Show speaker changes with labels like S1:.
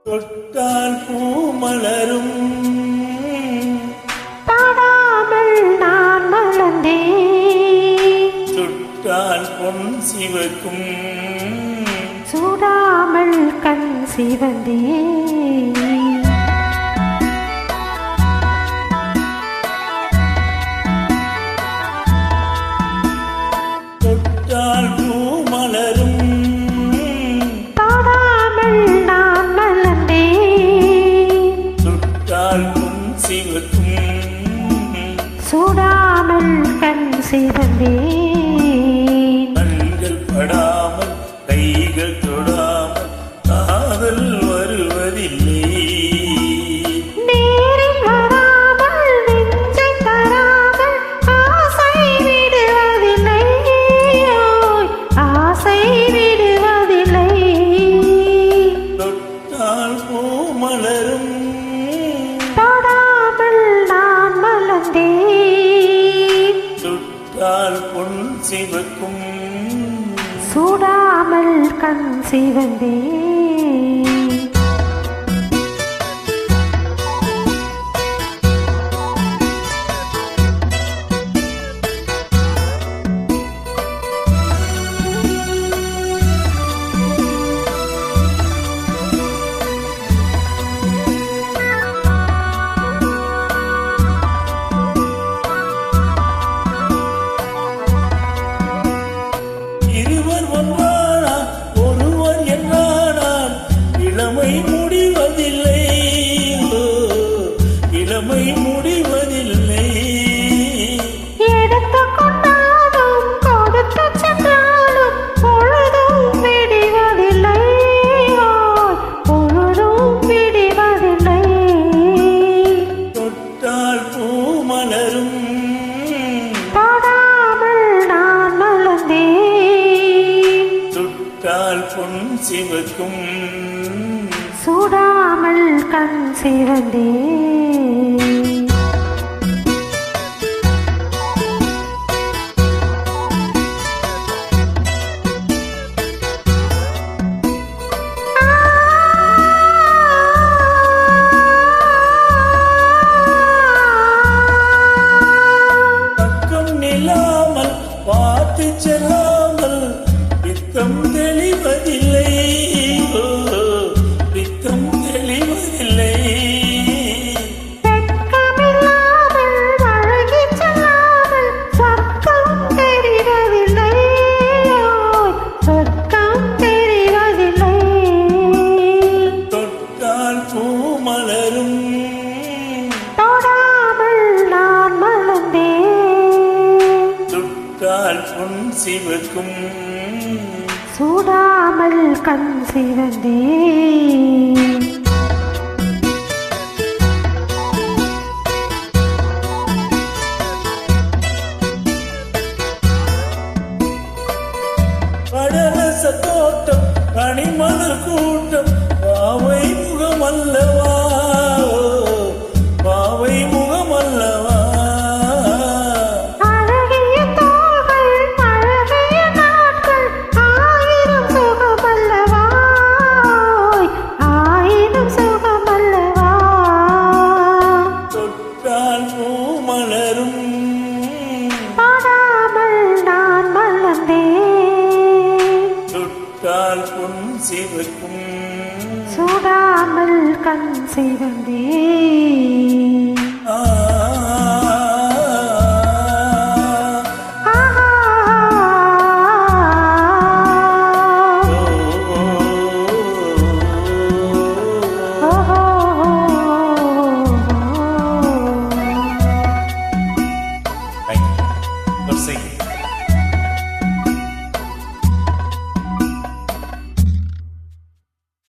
S1: தொட்டால் பூ மலரும்
S2: பாடாமல் நான் மலர்ந்தேன்.
S1: சுட்டால் பொன் சிவக்கும்
S2: சூடாமல் கண் சிவந்தேன்.
S1: தொட்டால் பூ மலரும்
S2: பாடாமல் நான் மலர்ந்தேன்.
S1: சுட்டால் பொன் சிவக்கும்
S2: சூடாமல் கண் சிவந்தேன்.
S1: கண்கள் படாமல் கைகள் தொடாமல் காதல் வருவதில்லை.
S2: நேரில் வராமல் நெஞ்சை தராமல் ஆசை விடுவதில்லை. ஆசை விடுவதில்லை.
S1: தொட்டால் பூ மலரும்
S2: தொடாமல் நான் மலர்ந்தேன்.
S1: சுட்டால் பொன் சிவக்கும்
S2: சூடாமல் கண் சிவந்தேன்.
S1: இருவர் ஒன்றானா ஒருவர் என்றானான் இளமை முடிவதில்லை. இளமை முடிவதில்லை.
S2: எடுத்து கொண்டாலும் கொடுத்து சென்றாலும் பொழுதும் விடுவதில்லை. பொழுதும் விடுவதில்லை.
S1: தொட்டால் பூ மலரும்
S2: தொடாமல் நான் மலர்ந்தேன்.
S1: சுட்டால் பொன் சிவக்கும்
S2: சூடாமல் கண் சிவந்தேன்.
S1: பக்கம் நில்லாமல் பார்த்து செல்லாமல் பித்தம் தெளிவதில்லை. பித்தம் தெளிவதில்லை.
S2: வெட்கமில்லாமல் வழங்கிச் செல்லாமல் சொர்க்கம் தெரிவதில்லை. சொர்க்கம் தெரிவதில்லை.
S1: தொட்டால் பூ மலரும்
S2: தொடாமல் நான் மலர்ந்தேன்.
S1: சுட்டால் பொன் சிவக்கும்
S2: சூடாமல் கண் சிவந்தேன்.
S1: கடலச தோட்டம் கனிமலர் கூட்டம் பாவை முகமல்லவா. பாவை முகமல்லவா.
S2: அழகிய தோள்கள் அழகிய நாட்கள் ஆயிரம் சுகமல்லவா. ஆயிரம் சுகமல்லவா.
S1: தொட்டால் பூ மலரும்
S2: தொடாமல் நான் மலர்ந்தேன்.
S1: சுட்டால் பொன் சிவக்கும்
S2: சூடாமல் கண் சிவந்தேன்.